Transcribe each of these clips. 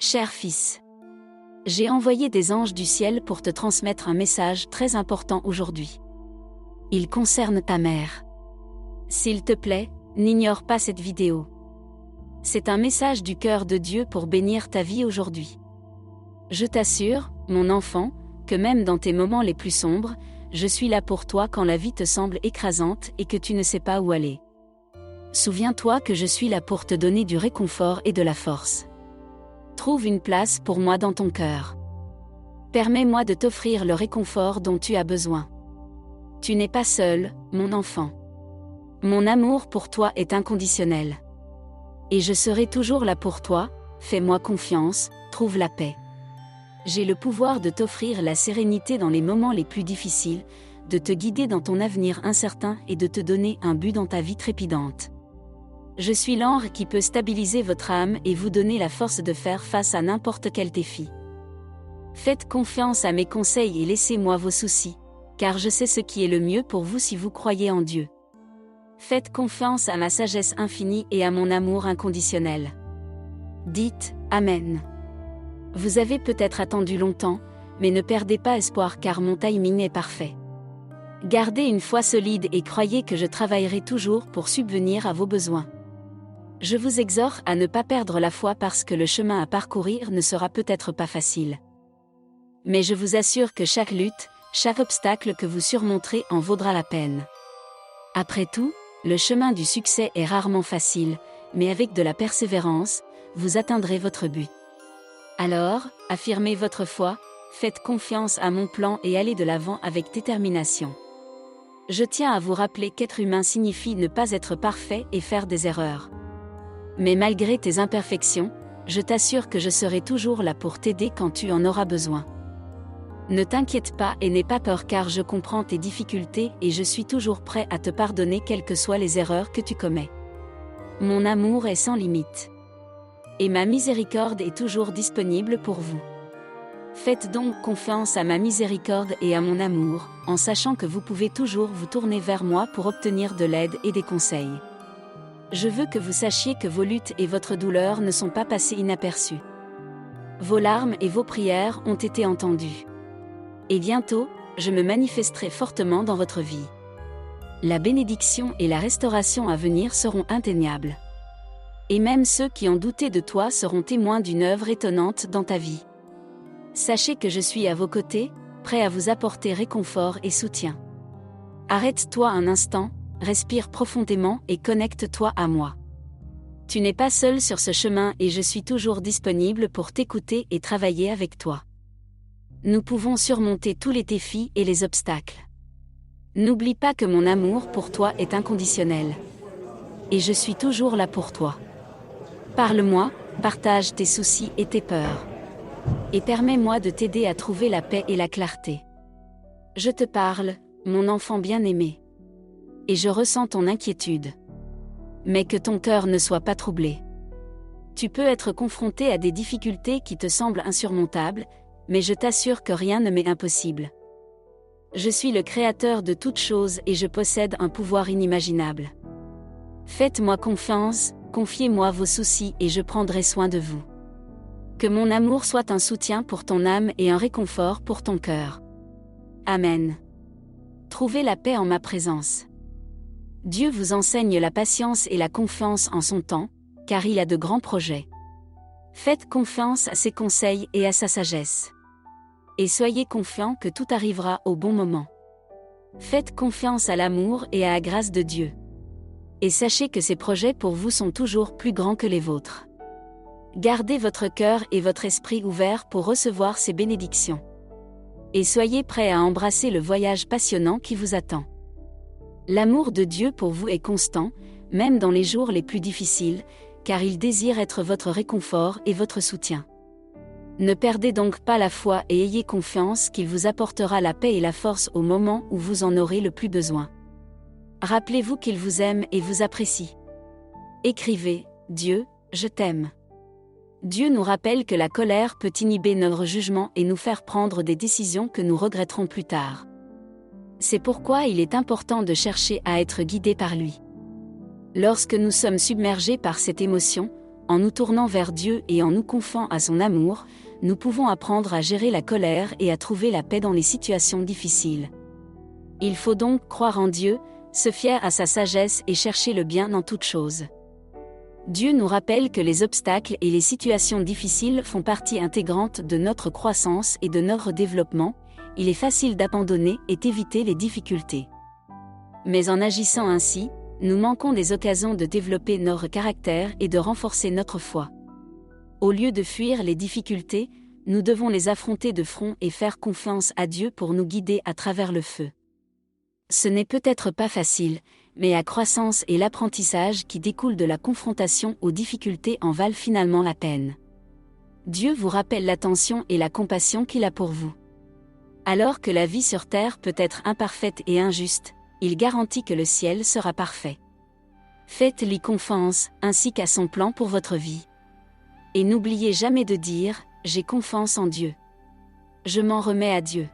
Cher fils, j'ai envoyé des anges du ciel pour te transmettre un message très important aujourd'hui. Il concerne ta mère. S'il te plaît, n'ignore pas cette vidéo. C'est un message du cœur de Dieu pour bénir ta vie aujourd'hui. Je t'assure, mon enfant, que même dans tes moments les plus sombres, je suis là pour toi quand la vie te semble écrasante et que tu ne sais pas où aller. Souviens-toi que je suis là pour te donner du réconfort et de la force. Trouve une place pour moi dans ton cœur. Permets-moi de t'offrir le réconfort dont tu as besoin. Tu n'es pas seul, mon enfant. Mon amour pour toi est inconditionnel. Et je serai toujours là pour toi, fais-moi confiance, trouve la paix. J'ai le pouvoir de t'offrir la sérénité dans les moments les plus difficiles, de te guider dans ton avenir incertain et de te donner un but dans ta vie trépidante. Je suis l'ange qui peut stabiliser votre âme et vous donner la force de faire face à n'importe quel défi. Faites confiance à mes conseils et laissez-moi vos soucis, car je sais ce qui est le mieux pour vous si vous croyez en Dieu. Faites confiance à ma sagesse infinie et à mon amour inconditionnel. Dites « Amen ». Vous avez peut-être attendu longtemps, mais ne perdez pas espoir car mon timing est parfait. Gardez une foi solide et croyez que je travaillerai toujours pour subvenir à vos besoins. Je vous exhorte à ne pas perdre la foi parce que le chemin à parcourir ne sera peut-être pas facile. Mais je vous assure que chaque lutte, chaque obstacle que vous surmonterez en vaudra la peine. Après tout, le chemin du succès est rarement facile, mais avec de la persévérance, vous atteindrez votre but. Alors, affirmez votre foi, faites confiance à mon plan et allez de l'avant avec détermination. Je tiens à vous rappeler qu'être humain signifie ne pas être parfait et faire des erreurs. Mais malgré tes imperfections, je t'assure que je serai toujours là pour t'aider quand tu en auras besoin. Ne t'inquiète pas et n'aie pas peur car je comprends tes difficultés et je suis toujours prêt à te pardonner quelles que soient les erreurs que tu commets. Mon amour est sans limite. Et ma miséricorde est toujours disponible pour vous. Faites donc confiance à ma miséricorde et à mon amour, en sachant que vous pouvez toujours vous tourner vers moi pour obtenir de l'aide et des conseils. Je veux que vous sachiez que vos luttes et votre douleur ne sont pas passées inaperçues. Vos larmes et vos prières ont été entendues. Et bientôt, je me manifesterai fortement dans votre vie. La bénédiction et la restauration à venir seront indéniables. Et même ceux qui ont douté de toi seront témoins d'une œuvre étonnante dans ta vie. Sachez que je suis à vos côtés, prêt à vous apporter réconfort et soutien. Arrête-toi un instant, respire profondément et connecte-toi à moi. Tu n'es pas seul sur ce chemin et je suis toujours disponible pour t'écouter et travailler avec toi. Nous pouvons surmonter tous les défis et les obstacles. N'oublie pas que mon amour pour toi est inconditionnel. Et je suis toujours là pour toi. Parle-moi, partage tes soucis et tes peurs. Et permets-moi de t'aider à trouver la paix et la clarté. Je te parle, mon enfant bien-aimé. Et je ressens ton inquiétude. Mais que ton cœur ne soit pas troublé. Tu peux être confronté à des difficultés qui te semblent insurmontables, mais je t'assure que rien ne m'est impossible. Je suis le créateur de toutes choses et je possède un pouvoir inimaginable. Faites-moi confiance, confiez-moi vos soucis et je prendrai soin de vous. Que mon amour soit un soutien pour ton âme et un réconfort pour ton cœur. Amen. Trouvez la paix en ma présence. Dieu vous enseigne la patience et la confiance en son temps, car il a de grands projets. Faites confiance à ses conseils et à sa sagesse. Et soyez confiants que tout arrivera au bon moment. Faites confiance à l'amour et à la grâce de Dieu. Et sachez que ses projets pour vous sont toujours plus grands que les vôtres. Gardez votre cœur et votre esprit ouverts pour recevoir ses bénédictions. Et soyez prêts à embrasser le voyage passionnant qui vous attend. L'amour de Dieu pour vous est constant, même dans les jours les plus difficiles, car il désire être votre réconfort et votre soutien. Ne perdez donc pas la foi et ayez confiance qu'il vous apportera la paix et la force au moment où vous en aurez le plus besoin. Rappelez-vous qu'il vous aime et vous apprécie. Écrivez, Dieu, je t'aime. Dieu nous rappelle que la colère peut inhiber notre jugement et nous faire prendre des décisions que nous regretterons plus tard. C'est pourquoi il est important de chercher à être guidé par lui. Lorsque nous sommes submergés par cette émotion, En nous tournant vers Dieu et en nous confiant à son amour, nous pouvons apprendre à gérer la colère et à trouver la paix dans les situations difficiles. Il faut donc croire en Dieu, se fier à sa sagesse et chercher le bien dans toutes choses. Dieu nous rappelle que les obstacles et les situations difficiles font partie intégrante de notre croissance et de notre développement. Il est facile d'abandonner et d'éviter les difficultés. Mais en agissant ainsi, nous manquons des occasions de développer notre caractère et de renforcer notre foi. Au lieu de fuir les difficultés, nous devons les affronter de front et faire confiance à Dieu pour nous guider à travers le feu. Ce n'est peut-être pas facile, mais la croissance et l'apprentissage qui découlent de la confrontation aux difficultés en valent finalement la peine. Dieu vous rappelle l'attention et la compassion qu'il a pour vous. Alors que la vie sur terre peut être imparfaite et injuste, il garantit que le ciel sera parfait. Faites-lui confiance, ainsi qu'à son plan pour votre vie. Et n'oubliez jamais de dire « J'ai confiance en Dieu. Je m'en remets à Dieu ».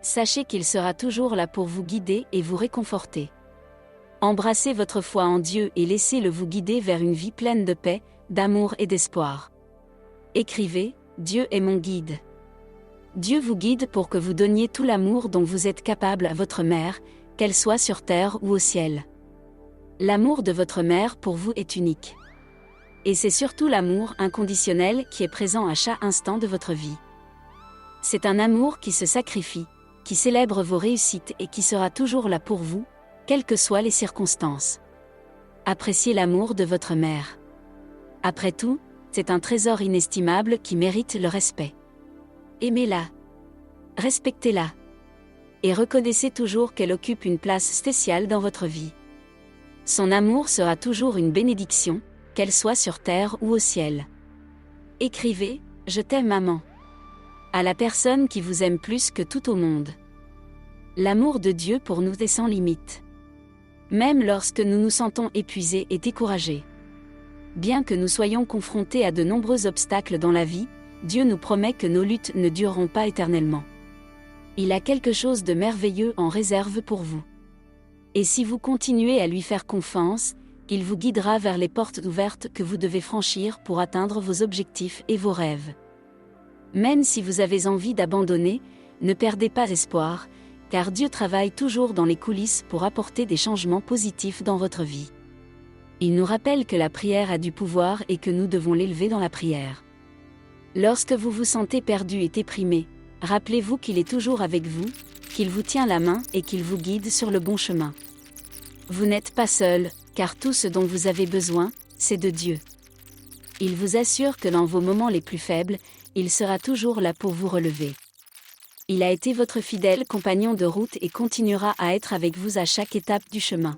Sachez qu'il sera toujours là pour vous guider et vous réconforter. Embrassez votre foi en Dieu et laissez-le vous guider vers une vie pleine de paix, d'amour et d'espoir. Écrivez « Dieu est mon guide ». Dieu vous guide pour que vous donniez tout l'amour dont vous êtes capable à votre mère, qu'elle soit sur terre ou au ciel. L'amour de votre mère pour vous est unique. Et c'est surtout l'amour inconditionnel qui est présent à chaque instant de votre vie. C'est un amour qui se sacrifie, qui célèbre vos réussites et qui sera toujours là pour vous, quelles que soient les circonstances. Appréciez l'amour de votre mère. Après tout, c'est un trésor inestimable qui mérite le respect. Aimez-la. Respectez-la. Et reconnaissez toujours qu'elle occupe une place spéciale dans votre vie. Son amour sera toujours une bénédiction, qu'elle soit sur terre ou au ciel. Écrivez « Je t'aime maman » à la personne qui vous aime plus que tout au monde. L'amour de Dieu pour nous est sans limite. Même lorsque nous nous sentons épuisés et découragés. Bien que nous soyons confrontés à de nombreux obstacles dans la vie, Dieu nous promet que nos luttes ne dureront pas éternellement. Il a quelque chose de merveilleux en réserve pour vous. Et si vous continuez à lui faire confiance, il vous guidera vers les portes ouvertes que vous devez franchir pour atteindre vos objectifs et vos rêves. Même si vous avez envie d'abandonner, ne perdez pas espoir, car Dieu travaille toujours dans les coulisses pour apporter des changements positifs dans votre vie. Il nous rappelle que la prière a du pouvoir et que nous devons l'élever dans la prière. Lorsque vous vous sentez perdu et déprimé, rappelez-vous qu'il est toujours avec vous, qu'il vous tient la main et qu'il vous guide sur le bon chemin. Vous n'êtes pas seul, car tout ce dont vous avez besoin, c'est de Dieu. Il vous assure que dans vos moments les plus faibles, il sera toujours là pour vous relever. Il a été votre fidèle compagnon de route et continuera à être avec vous à chaque étape du chemin.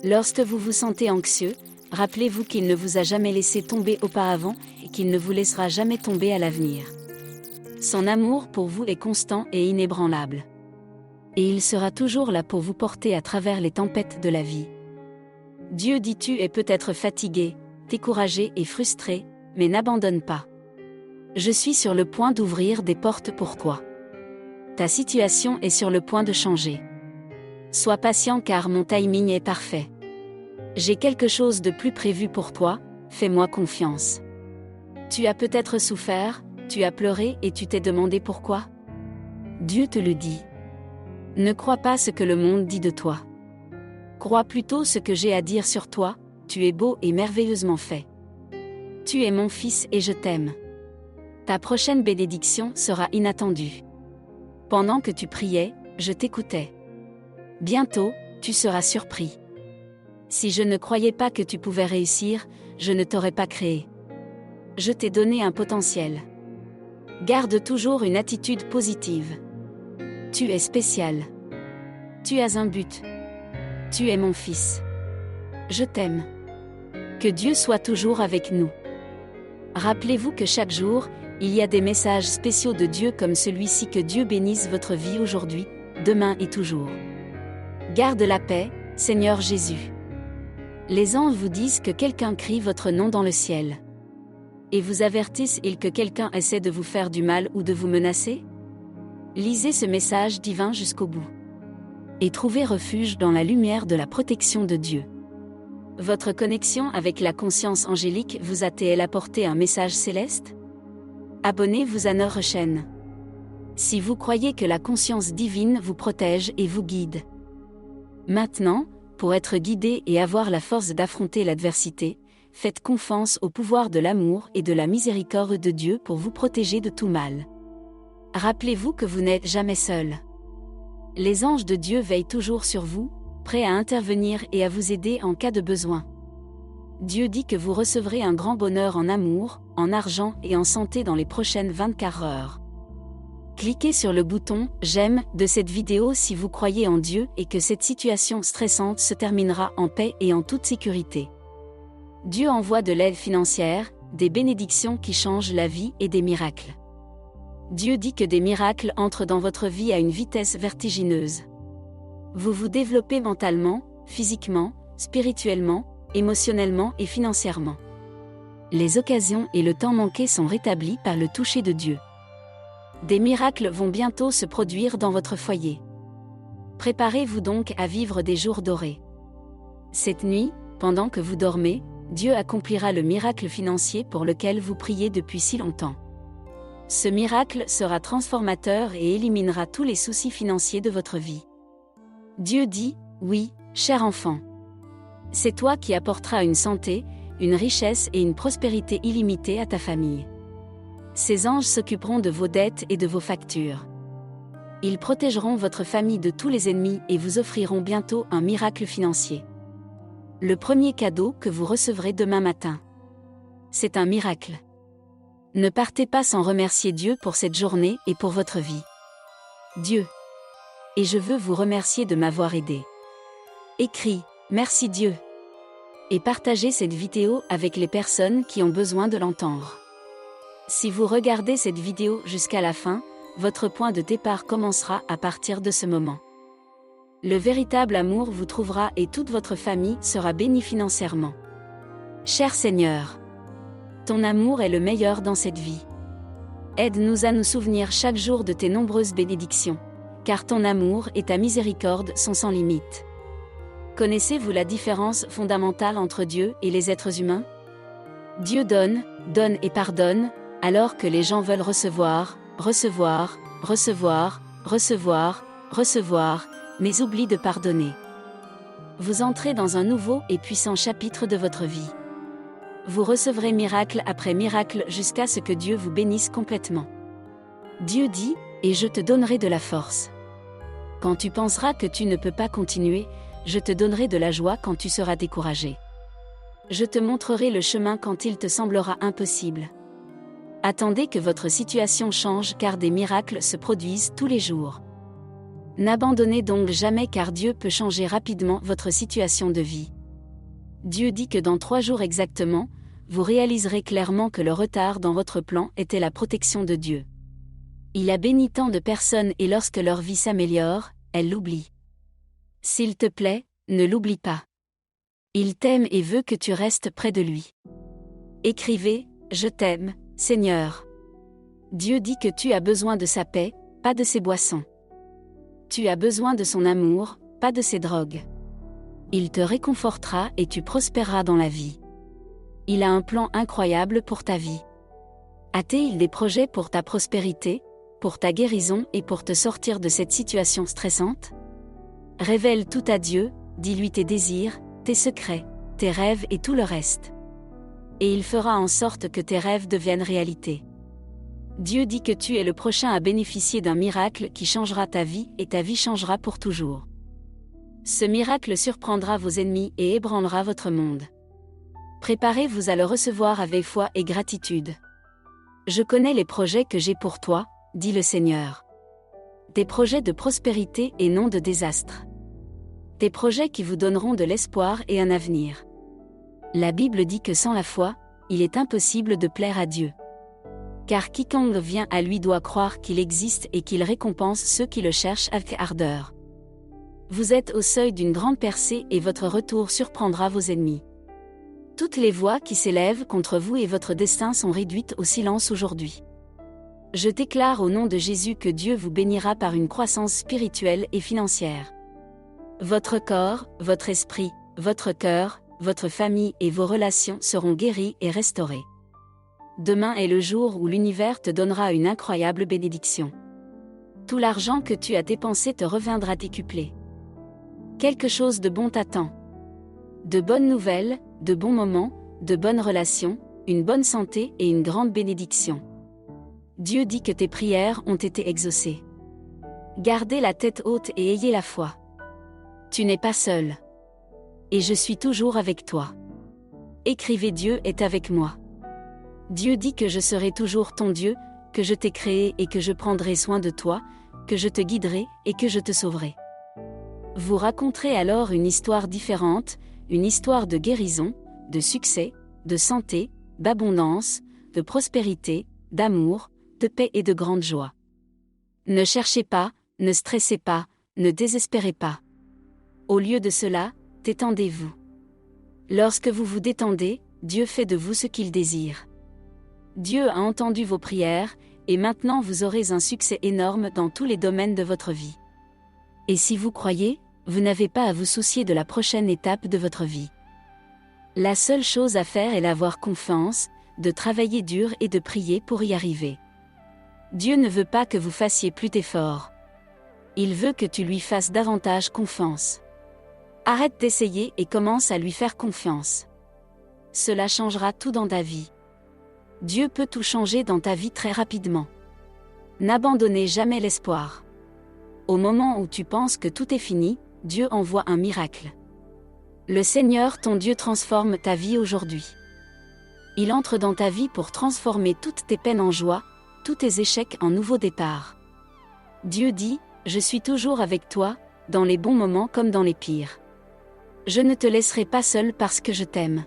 Lorsque vous vous sentez anxieux, rappelez-vous qu'il ne vous a jamais laissé tomber auparavant et qu'il ne vous laissera jamais tomber à l'avenir. Son amour pour vous est constant et inébranlable. Et il sera toujours là pour vous porter à travers les tempêtes de la vie. Dieu dit tu es peut-être fatigué, découragé et frustré, mais n'abandonne pas. Je suis sur le point d'ouvrir des portes pour toi. Ta situation est sur le point de changer. Sois patient car mon timing est parfait. J'ai quelque chose de plus prévu pour toi, fais-moi confiance. Tu as peut-être souffert, tu as pleuré et tu t'es demandé pourquoi. Dieu te le dit. Ne crois pas ce que le monde dit de toi. Crois plutôt ce que j'ai à dire sur toi, tu es beau et merveilleusement fait. Tu es mon fils et je t'aime. Ta prochaine bénédiction sera inattendue. Pendant que tu priais, je t'écoutais. Bientôt, tu seras surpris. Si je ne croyais pas que tu pouvais réussir, je ne t'aurais pas créé. Je t'ai donné un potentiel. Garde toujours une attitude positive. Tu es spécial. Tu as un but. Tu es mon fils. Je t'aime. Que Dieu soit toujours avec nous. Rappelez-vous que chaque jour, il y a des messages spéciaux de Dieu comme celui-ci. Que Dieu bénisse votre vie aujourd'hui, demain et toujours. Garde la paix, Seigneur Jésus. Les anges vous disent que quelqu'un crie votre nom dans le ciel. Et vous avertissent-ils que quelqu'un essaie de vous faire du mal ou de vous menacer? Lisez ce message divin jusqu'au bout. Et trouvez refuge dans la lumière de la protection de Dieu. Votre connexion avec la conscience angélique vous a-t-elle apporté un message céleste? Abonnez-vous à notre chaîne. Si vous croyez que la conscience divine vous protège et vous guide. Maintenant, pour être guidé et avoir la force d'affronter l'adversité, faites confiance au pouvoir de l'amour et de la miséricorde de Dieu pour vous protéger de tout mal. Rappelez-vous que vous n'êtes jamais seul. Les anges de Dieu veillent toujours sur vous, prêts à intervenir et à vous aider en cas de besoin. Dieu dit que vous recevrez un grand bonheur en amour, en argent et en santé dans les prochaines 24 heures. Cliquez sur le bouton « J'aime » de cette vidéo si vous croyez en Dieu et que cette situation stressante se terminera en paix et en toute sécurité. Dieu envoie de l'aide financière, des bénédictions qui changent la vie et des miracles. Dieu dit que des miracles entrent dans votre vie à une vitesse vertigineuse. Vous vous développez mentalement, physiquement, spirituellement, émotionnellement et financièrement. Les occasions et le temps manqué sont rétablis par le toucher de Dieu. Des miracles vont bientôt se produire dans votre foyer. Préparez-vous donc à vivre des jours dorés. Cette nuit, pendant que vous dormez, Dieu accomplira le miracle financier pour lequel vous priez depuis si longtemps. Ce miracle sera transformateur et éliminera tous les soucis financiers de votre vie. Dieu dit, oui, cher enfant. C'est toi qui apporteras une santé, une richesse et une prospérité illimitée à ta famille. Ces anges s'occuperont de vos dettes et de vos factures. Ils protégeront votre famille de tous les ennemis et vous offriront bientôt un miracle financier. Le premier cadeau que vous recevrez demain matin. C'est un miracle. Ne partez pas sans remercier Dieu pour cette journée et pour votre vie. Dieu. Et je veux vous remercier de m'avoir aidé. Écris « Merci Dieu » et partagez cette vidéo avec les personnes qui ont besoin de l'entendre. Si vous regardez cette vidéo jusqu'à la fin, votre point de départ commencera à partir de ce moment. Le véritable amour vous trouvera et toute votre famille sera bénie financièrement. Cher Seigneur, ton amour est le meilleur dans cette vie. Aide-nous à nous souvenir chaque jour de tes nombreuses bénédictions, car ton amour et ta miséricorde sont sans limite. Connaissez-vous la différence fondamentale entre Dieu et les êtres humains? Dieu donne, donne et pardonne, alors que les gens veulent recevoir, recevoir, recevoir, recevoir, recevoir, mais oublient de pardonner. Vous entrez dans un nouveau et puissant chapitre de votre vie. Vous recevrez miracle après miracle jusqu'à ce que Dieu vous bénisse complètement. Dieu dit, et je te donnerai de la force. Quand tu penseras que tu ne peux pas continuer, je te donnerai de la joie quand tu seras découragé. Je te montrerai le chemin quand il te semblera impossible. Attendez que votre situation change car des miracles se produisent tous les jours. N'abandonnez donc jamais car Dieu peut changer rapidement votre situation de vie. Dieu dit que dans 3 jours exactement, vous réaliserez clairement que le retard dans votre plan était la protection de Dieu. Il a béni tant de personnes et lorsque leur vie s'améliore, elles l'oublient. S'il te plaît, ne l'oublie pas. Il t'aime et veut que tu restes près de lui. Écrivez, je t'aime, Seigneur. Dieu dit que tu as besoin de sa paix, pas de ses boissons. Tu as besoin de son amour, pas de ses drogues. Il te réconfortera et tu prospéreras dans la vie. Il a un plan incroyable pour ta vie. A-t-il des projets pour ta prospérité, pour ta guérison et pour te sortir de cette situation stressante? Révèle tout à Dieu, dis-lui tes désirs, tes secrets, tes rêves et tout le reste. Et il fera en sorte que tes rêves deviennent réalité. Dieu dit que tu es le prochain à bénéficier d'un miracle qui changera ta vie et ta vie changera pour toujours. Ce miracle surprendra vos ennemis et ébranlera votre monde. Préparez-vous à le recevoir avec foi et gratitude. Je connais les projets que j'ai pour toi, dit le Seigneur. Des projets de prospérité et non de désastre. Des projets qui vous donneront de l'espoir et un avenir. La Bible dit que sans la foi, il est impossible de plaire à Dieu. Car quiconque vient à lui doit croire qu'il existe et qu'il récompense ceux qui le cherchent avec ardeur. Vous êtes au seuil d'une grande percée et votre retour surprendra vos ennemis. Toutes les voix qui s'élèvent contre vous et votre destin sont réduites au silence aujourd'hui. Je déclare au nom de Jésus que Dieu vous bénira par une croissance spirituelle et financière. Votre corps, votre esprit, votre cœur, votre famille et vos relations seront guéries et restaurées. Demain est le jour où l'univers te donnera une incroyable bénédiction. Tout l'argent que tu as dépensé te reviendra décuplé. Quelque chose de bon t'attend. De bonnes nouvelles, de bons moments, de bonnes relations, une bonne santé et une grande bénédiction. Dieu dit que tes prières ont été exaucées. Gardez la tête haute et ayez la foi. Tu n'es pas seul. Et je suis toujours avec toi. Écrivez Dieu est avec moi. Dieu dit que je serai toujours ton Dieu, que je t'ai créé et que je prendrai soin de toi, que je te guiderai et que je te sauverai. Vous raconterez alors une histoire différente, une histoire de guérison, de succès, de santé, d'abondance, de prospérité, d'amour, de paix et de grande joie. Ne cherchez pas, ne stressez pas, ne désespérez pas. Au lieu de cela, détendez-vous. Lorsque vous vous détendez, Dieu fait de vous ce qu'il désire. Dieu a entendu vos prières, et maintenant vous aurez un succès énorme dans tous les domaines de votre vie. Et si vous croyez, vous n'avez pas à vous soucier de la prochaine étape de votre vie. La seule chose à faire est d'avoir confiance, de travailler dur et de prier pour y arriver. Dieu ne veut pas que vous fassiez plus d'efforts. Il veut que tu lui fasses davantage confiance. Arrête d'essayer et commence à lui faire confiance. Cela changera tout dans ta vie. Dieu peut tout changer dans ta vie très rapidement. N'abandonnez jamais l'espoir. Au moment où tu penses que tout est fini, Dieu envoie un miracle. Le Seigneur ton Dieu transforme ta vie aujourd'hui. Il entre dans ta vie pour transformer toutes tes peines en joie, tous tes échecs en nouveau départ. Dieu dit, je suis toujours avec toi, dans les bons moments comme dans les pires. Je ne te laisserai pas seul parce que je t'aime.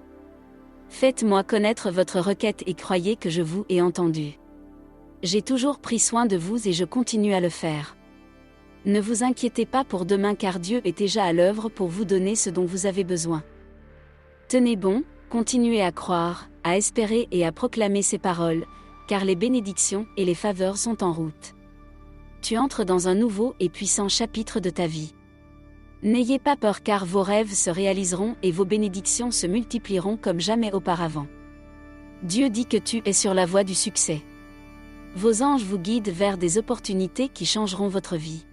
Faites-moi connaître votre requête et croyez que je vous ai entendu. J'ai toujours pris soin de vous et je continue à le faire. Ne vous inquiétez pas pour demain car Dieu est déjà à l'œuvre pour vous donner ce dont vous avez besoin. Tenez bon, continuez à croire, à espérer et à proclamer ces paroles, car les bénédictions et les faveurs sont en route. Tu entres dans un nouveau et puissant chapitre de ta vie. N'ayez pas peur car vos rêves se réaliseront et vos bénédictions se multiplieront comme jamais auparavant. Dieu dit que tu es sur la voie du succès. Vos anges vous guident vers des opportunités qui changeront votre vie.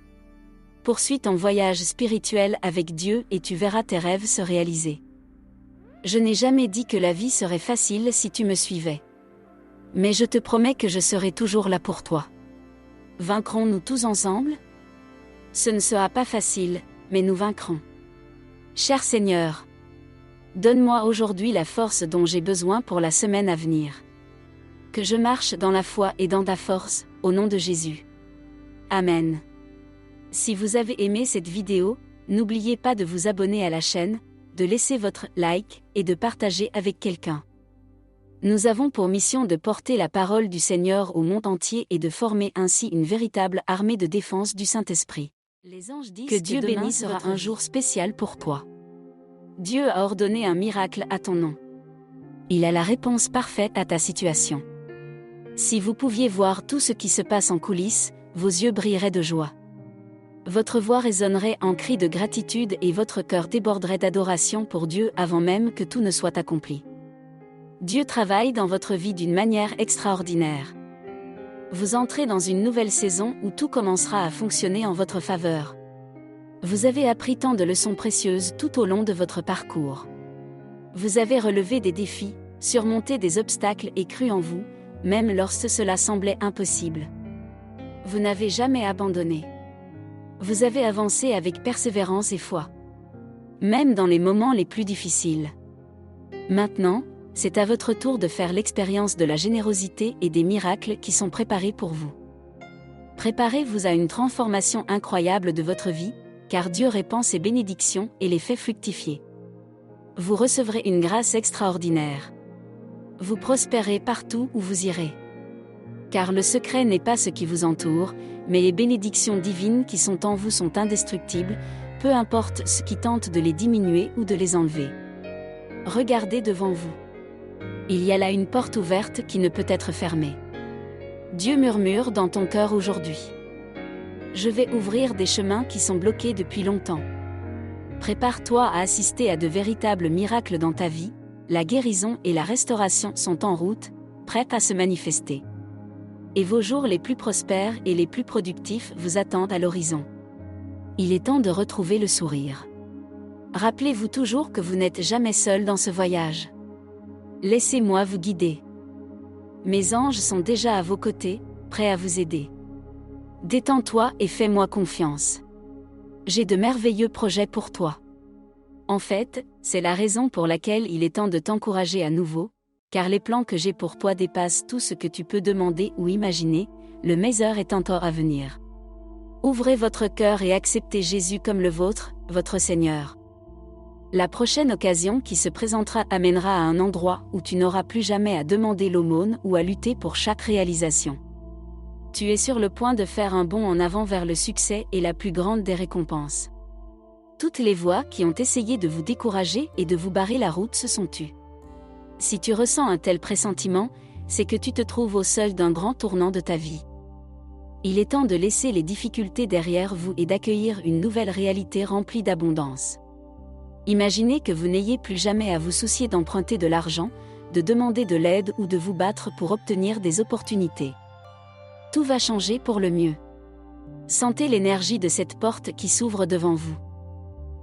Poursuis ton voyage spirituel avec Dieu et tu verras tes rêves se réaliser. Je n'ai jamais dit que la vie serait facile si tu me suivais. Mais je te promets que je serai toujours là pour toi. Vaincrons-nous tous ensemble ? Ce ne sera pas facile, mais nous vaincrons. Cher Seigneur, donne-moi aujourd'hui la force dont j'ai besoin pour la semaine à venir. Que je marche dans la foi et dans ta force, au nom de Jésus. Amen. Si vous avez aimé cette vidéo, n'oubliez pas de vous abonner à la chaîne, de laisser votre like et de partager avec quelqu'un. Nous avons pour mission de porter la parole du Seigneur au monde entier et de former ainsi une véritable armée de défense du Saint-Esprit. Les anges disent que Dieu béni sera un jour spécial pour toi. Dieu a ordonné un miracle à ton nom. Il a la réponse parfaite à ta situation. Si vous pouviez voir tout ce qui se passe en coulisses, vos yeux brilleraient de joie. Votre voix résonnerait en cris de gratitude et votre cœur déborderait d'adoration pour Dieu avant même que tout ne soit accompli. Dieu travaille dans votre vie d'une manière extraordinaire. Vous entrez dans une nouvelle saison où tout commencera à fonctionner en votre faveur. Vous avez appris tant de leçons précieuses tout au long de votre parcours. Vous avez relevé des défis, surmonté des obstacles et cru en vous, même lorsque cela semblait impossible. Vous n'avez jamais abandonné. Vous avez avancé avec persévérance et foi. Même dans les moments les plus difficiles. Maintenant, c'est à votre tour de faire l'expérience de la générosité et des miracles qui sont préparés pour vous. Préparez-vous à une transformation incroyable de votre vie, car Dieu répand ses bénédictions et les fait fructifier. Vous recevrez une grâce extraordinaire. Vous prospérez partout où vous irez. Car le secret n'est pas ce qui vous entoure, mais les bénédictions divines qui sont en vous sont indestructibles, peu importe ce qui tente de les diminuer ou de les enlever. Regardez devant vous. Il y a là une porte ouverte qui ne peut être fermée. Dieu murmure dans ton cœur aujourd'hui. Je vais ouvrir des chemins qui sont bloqués depuis longtemps. Prépare-toi à assister à de véritables miracles dans ta vie, la guérison et la restauration sont en route, prêtes à se manifester. Et vos jours les plus prospères et les plus productifs vous attendent à l'horizon. Il est temps de retrouver le sourire. Rappelez-vous toujours que vous n'êtes jamais seul dans ce voyage. Laissez-moi vous guider. Mes anges sont déjà à vos côtés, prêts à vous aider. Détends-toi et fais-moi confiance. J'ai de merveilleux projets pour toi. En fait, c'est la raison pour laquelle il est temps de t'encourager à nouveau, car les plans que j'ai pour toi dépassent tout ce que tu peux demander ou imaginer, le meilleur est encore à venir. Ouvrez votre cœur et acceptez Jésus comme le vôtre, votre Seigneur. La prochaine occasion qui se présentera amènera à un endroit où tu n'auras plus jamais à demander l'aumône ou à lutter pour chaque réalisation. Tu es sur le point de faire un bond en avant vers le succès et la plus grande des récompenses. Toutes les voix qui ont essayé de vous décourager et de vous barrer la route se sont tues. Si tu ressens un tel pressentiment, c'est que tu te trouves au seuil d'un grand tournant de ta vie. Il est temps de laisser les difficultés derrière vous et d'accueillir une nouvelle réalité remplie d'abondance. Imaginez que vous n'ayez plus jamais à vous soucier d'emprunter de l'argent, de demander de l'aide ou de vous battre pour obtenir des opportunités. Tout va changer pour le mieux. Sentez l'énergie de cette porte qui s'ouvre devant vous.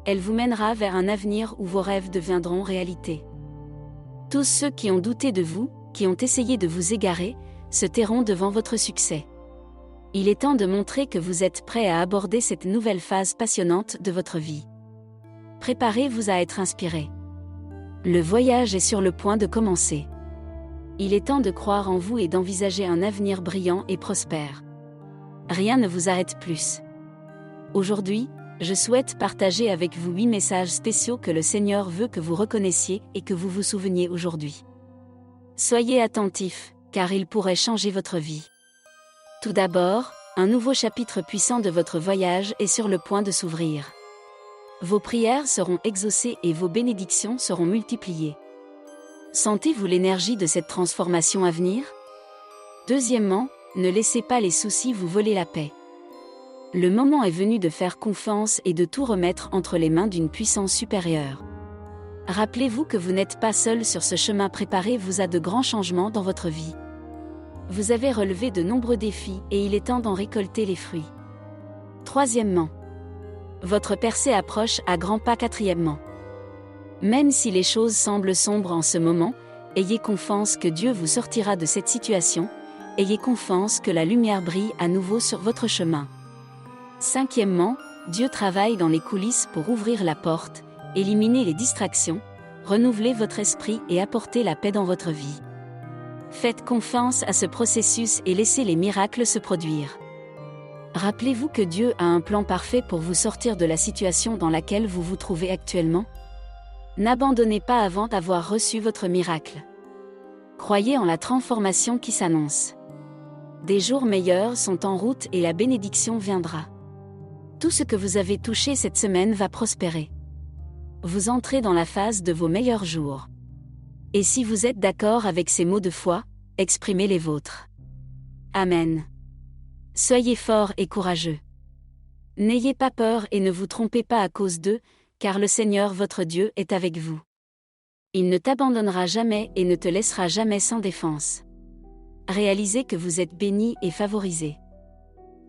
Elle vous mènera vers un avenir où vos rêves deviendront réalité. Tous ceux qui ont douté de vous, qui ont essayé de vous égarer, se tairont devant votre succès. Il est temps de montrer que vous êtes prêt à aborder cette nouvelle phase passionnante de votre vie. Préparez-vous à être inspiré. Le voyage est sur le point de commencer. Il est temps de croire en vous et d'envisager un avenir brillant et prospère. Rien ne vous arrête plus. Aujourd'hui, je souhaite partager avec vous 8 messages spéciaux que le Seigneur veut que vous reconnaissiez et que vous vous souveniez aujourd'hui. Soyez attentifs, car ils pourraient changer votre vie. Tout d'abord, un nouveau chapitre puissant de votre voyage est sur le point de s'ouvrir. Vos prières seront exaucées et vos bénédictions seront multipliées. Sentez-vous l'énergie de cette transformation à venir? Deuxièmement, ne laissez pas les soucis vous voler la paix. Le moment est venu de faire confiance et de tout remettre entre les mains d'une puissance supérieure. Rappelez-vous que vous n'êtes pas seul sur ce chemin, préparez-vous à de grands changements dans votre vie. Vous avez relevé de nombreux défis et il est temps d'en récolter les fruits. Troisièmement, votre percée approche à grands pas. Quatrièmement, même si les choses semblent sombres en ce moment, ayez confiance que Dieu vous sortira de cette situation, ayez confiance que la lumière brille à nouveau sur votre chemin. Cinquièmement, Dieu travaille dans les coulisses pour ouvrir la porte, éliminer les distractions, renouveler votre esprit et apporter la paix dans votre vie. Faites confiance à ce processus et laissez les miracles se produire. Rappelez-vous que Dieu a un plan parfait pour vous sortir de la situation dans laquelle vous vous trouvez actuellement. N'abandonnez pas avant d'avoir reçu votre miracle. Croyez en la transformation qui s'annonce. Des jours meilleurs sont en route et la bénédiction viendra. Tout ce que vous avez touché cette semaine va prospérer. Vous entrez dans la phase de vos meilleurs jours. Et si vous êtes d'accord avec ces mots de foi, exprimez les vôtres. Amen. Soyez forts et courageux. N'ayez pas peur et ne vous trompez pas à cause d'eux, car le Seigneur votre Dieu est avec vous. Il ne t'abandonnera jamais et ne te laissera jamais sans défense. Réalisez que vous êtes bénis et favorisés.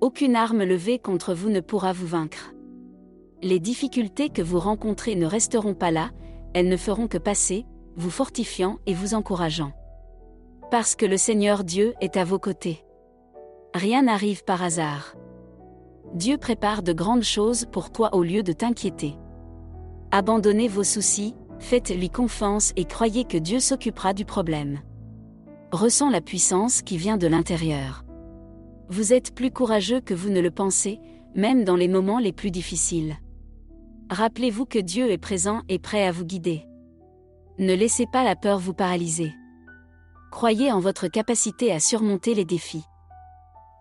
Aucune arme levée contre vous ne pourra vous vaincre. Les difficultés que vous rencontrez ne resteront pas là, elles ne feront que passer, vous fortifiant et vous encourageant. Parce que le Seigneur Dieu est à vos côtés. Rien n'arrive par hasard. Dieu prépare de grandes choses pour toi au lieu de t'inquiéter. Abandonnez vos soucis, faites-lui confiance et croyez que Dieu s'occupera du problème. Ressens la puissance qui vient de l'intérieur. Vous êtes plus courageux que vous ne le pensez, même dans les moments les plus difficiles. Rappelez-vous que Dieu est présent et prêt à vous guider. Ne laissez pas la peur vous paralyser. Croyez en votre capacité à surmonter les défis.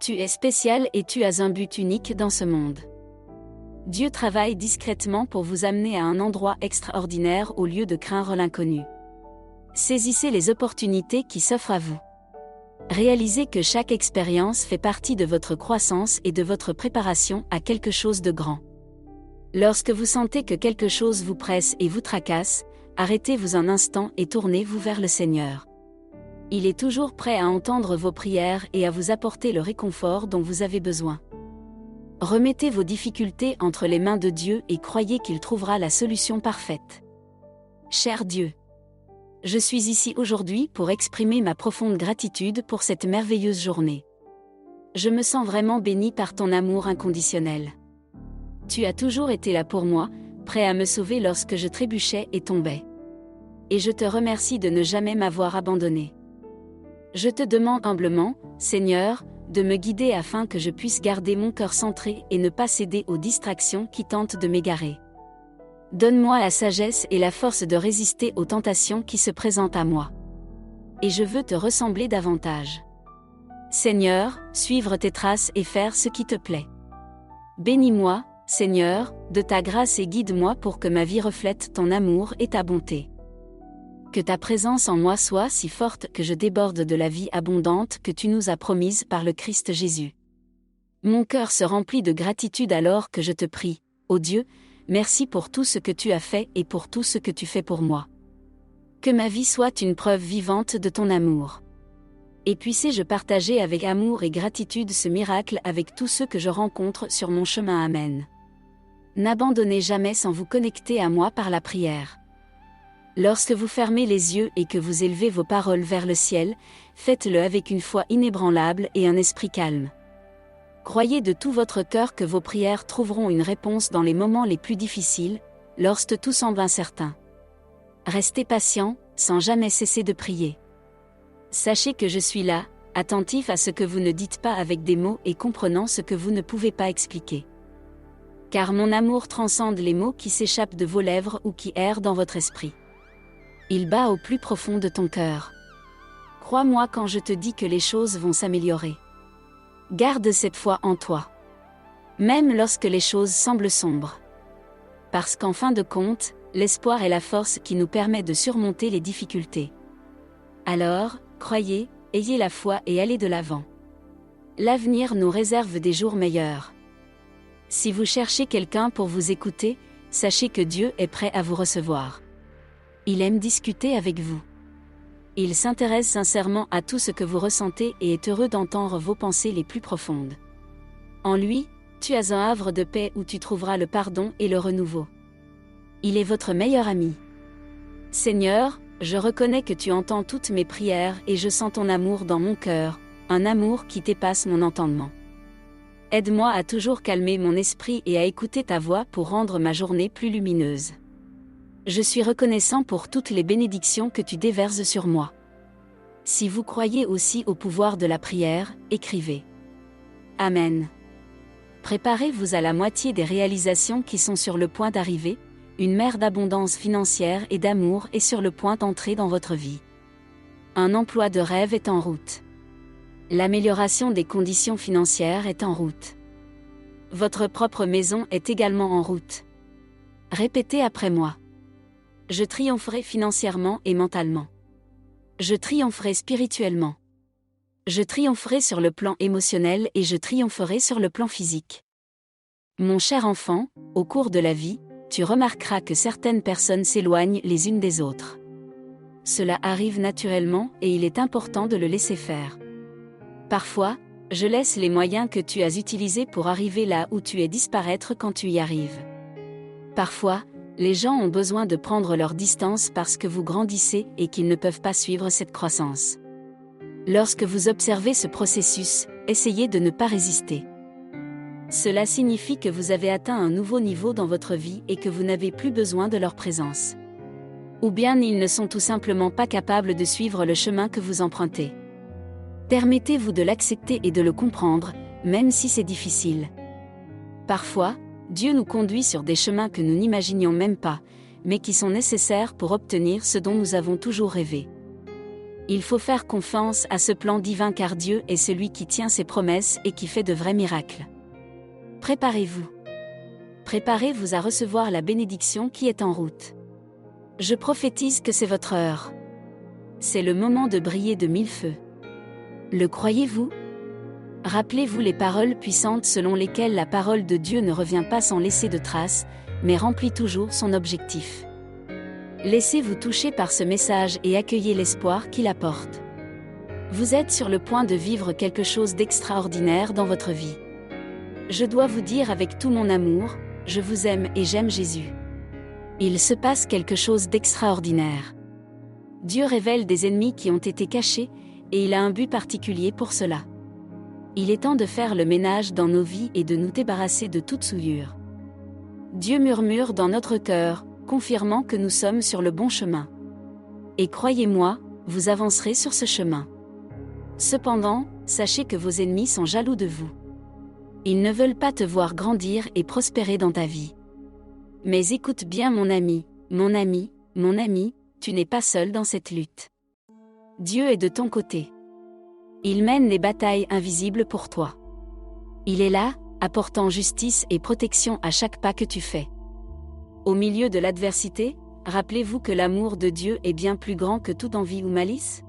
Tu es spécial et tu as un but unique dans ce monde. Dieu travaille discrètement pour vous amener à un endroit extraordinaire au lieu de craindre l'inconnu. Saisissez les opportunités qui s'offrent à vous. Réalisez que chaque expérience fait partie de votre croissance et de votre préparation à quelque chose de grand. Lorsque vous sentez que quelque chose vous presse et vous tracasse, arrêtez-vous un instant et tournez-vous vers le Seigneur. Il est toujours prêt à entendre vos prières et à vous apporter le réconfort dont vous avez besoin. Remettez vos difficultés entre les mains de Dieu et croyez qu'il trouvera la solution parfaite. Cher Dieu, je suis ici aujourd'hui pour exprimer ma profonde gratitude pour cette merveilleuse journée. Je me sens vraiment béni par ton amour inconditionnel. Tu as toujours été là pour moi, prêt à me sauver lorsque je trébuchais et tombais. Et je te remercie de ne jamais m'avoir abandonné. Je te demande humblement, Seigneur, de me guider afin que je puisse garder mon cœur centré et ne pas céder aux distractions qui tentent de m'égarer. Donne-moi la sagesse et la force de résister aux tentations qui se présentent à moi. Et je veux te ressembler davantage. Seigneur, suivre tes traces et faire ce qui te plaît. Bénis-moi, Seigneur, de ta grâce et guide-moi pour que ma vie reflète ton amour et ta bonté. Que ta présence en moi soit si forte que je déborde de la vie abondante que tu nous as promise par le Christ Jésus. Mon cœur se remplit de gratitude alors que je te prie, ô Dieu, merci pour tout ce que tu as fait et pour tout ce que tu fais pour moi. Que ma vie soit une preuve vivante de ton amour. Et puisse-je partager avec amour et gratitude ce miracle avec tous ceux que je rencontre sur mon chemin. Amen. N'abandonnez jamais sans vous connecter à moi par la prière. Lorsque vous fermez les yeux et que vous élevez vos paroles vers le ciel, faites-le avec une foi inébranlable et un esprit calme. Croyez de tout votre cœur que vos prières trouveront une réponse dans les moments les plus difficiles, lorsque tout semble incertain. Restez patient, sans jamais cesser de prier. Sachez que je suis là, attentif à ce que vous ne dites pas avec des mots et comprenant ce que vous ne pouvez pas expliquer. Car mon amour transcende les mots qui s'échappent de vos lèvres ou qui errent dans votre esprit. Il bat au plus profond de ton cœur. Crois-moi quand je te dis que les choses vont s'améliorer. Garde cette foi en toi. Même lorsque les choses semblent sombres. Parce qu'en fin de compte, l'espoir est la force qui nous permet de surmonter les difficultés. Alors, croyez, ayez la foi et allez de l'avant. L'avenir nous réserve des jours meilleurs. Si vous cherchez quelqu'un pour vous écouter, sachez que Dieu est prêt à vous recevoir. Il aime discuter avec vous. Il s'intéresse sincèrement à tout ce que vous ressentez et est heureux d'entendre vos pensées les plus profondes. En lui, tu as un havre de paix où tu trouveras le pardon et le renouveau. Il est votre meilleur ami. Seigneur, je reconnais que tu entends toutes mes prières et je sens ton amour dans mon cœur, un amour qui dépasse mon entendement. Aide-moi à toujours calmer mon esprit et à écouter ta voix pour rendre ma journée plus lumineuse. Je suis reconnaissant pour toutes les bénédictions que tu déverses sur moi. Si vous croyez aussi au pouvoir de la prière, écrivez. Amen. Préparez-vous à la moitié des réalisations qui sont sur le point d'arriver, une mer d'abondance financière et d'amour est sur le point d'entrer dans votre vie. Un emploi de rêve est en route. L'amélioration des conditions financières est en route. Votre propre maison est également en route. Répétez après moi. Je triompherai financièrement et mentalement. Je triompherai spirituellement. Je triompherai sur le plan émotionnel et je triompherai sur le plan physique. Mon cher enfant, au cours de la vie, tu remarqueras que certaines personnes s'éloignent les unes des autres. Cela arrive naturellement et il est important de le laisser faire. Parfois, je laisse les moyens que tu as utilisés pour arriver là où tu es disparaître quand tu y arrives. Parfois, les gens ont besoin de prendre leur distance parce que vous grandissez et qu'ils ne peuvent pas suivre cette croissance. Lorsque vous observez ce processus, essayez de ne pas résister. Cela signifie que vous avez atteint un nouveau niveau dans votre vie et que vous n'avez plus besoin de leur présence. Ou bien ils ne sont tout simplement pas capables de suivre le chemin que vous empruntez. Permettez-vous de l'accepter et de le comprendre, même si c'est difficile. Parfois, Dieu nous conduit sur des chemins que nous n'imaginions même pas, mais qui sont nécessaires pour obtenir ce dont nous avons toujours rêvé. Il faut faire confiance à ce plan divin car Dieu est celui qui tient ses promesses et qui fait de vrais miracles. Préparez-vous. Préparez-vous à recevoir la bénédiction qui est en route. Je prophétise que c'est votre heure. C'est le moment de briller de mille feux. Le croyez-vous ? Rappelez-vous les paroles puissantes selon lesquelles la parole de Dieu ne revient pas sans laisser de traces, mais remplit toujours son objectif. Laissez-vous toucher par ce message et accueillez l'espoir qu'il apporte. Vous êtes sur le point de vivre quelque chose d'extraordinaire dans votre vie. Je dois vous dire avec tout mon amour, je vous aime et j'aime Jésus. Il se passe quelque chose d'extraordinaire. Dieu révèle des ennemis qui ont été cachés, et il a un but particulier pour cela. Il est temps de faire le ménage dans nos vies et de nous débarrasser de toute souillure. Dieu murmure dans notre cœur, confirmant que nous sommes sur le bon chemin. Et croyez-moi, vous avancerez sur ce chemin. Cependant, sachez que vos ennemis sont jaloux de vous. Ils ne veulent pas te voir grandir et prospérer dans ta vie. Mais écoute bien mon ami, mon ami, mon ami, tu n'es pas seul dans cette lutte. Dieu est de ton côté. Il mène les batailles invisibles pour toi. Il est là, apportant justice et protection à chaque pas que tu fais. Au milieu de l'adversité, rappelez-vous que l'amour de Dieu est bien plus grand que toute envie ou malice.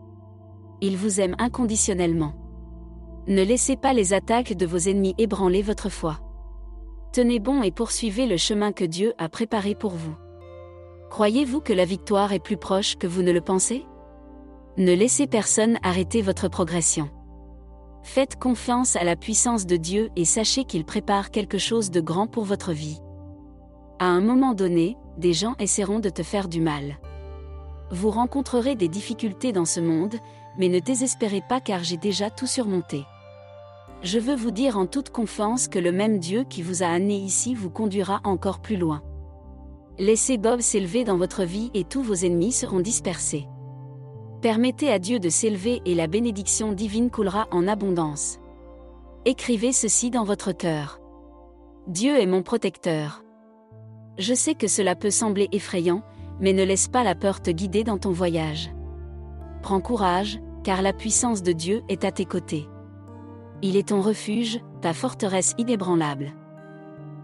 Il vous aime inconditionnellement. Ne laissez pas les attaques de vos ennemis ébranler votre foi. Tenez bon et poursuivez le chemin que Dieu a préparé pour vous. Croyez-vous que la victoire est plus proche que vous ne le pensez? Ne laissez personne arrêter votre progression. Faites confiance à la puissance de Dieu et sachez qu'il prépare quelque chose de grand pour votre vie. À un moment donné, des gens essaieront de te faire du mal. Vous rencontrerez des difficultés dans ce monde, mais ne désespérez pas car j'ai déjà tout surmonté. Je veux vous dire en toute confiance que le même Dieu qui vous a amené ici vous conduira encore plus loin. Laissez Bob s'élever dans votre vie et tous vos ennemis seront dispersés. Permettez à Dieu de s'élever et la bénédiction divine coulera en abondance. Écrivez ceci dans votre cœur. Dieu est mon protecteur. Je sais que cela peut sembler effrayant, mais ne laisse pas la peur te guider dans ton voyage. Prends courage, car la puissance de Dieu est à tes côtés. Il est ton refuge, ta forteresse inébranlable.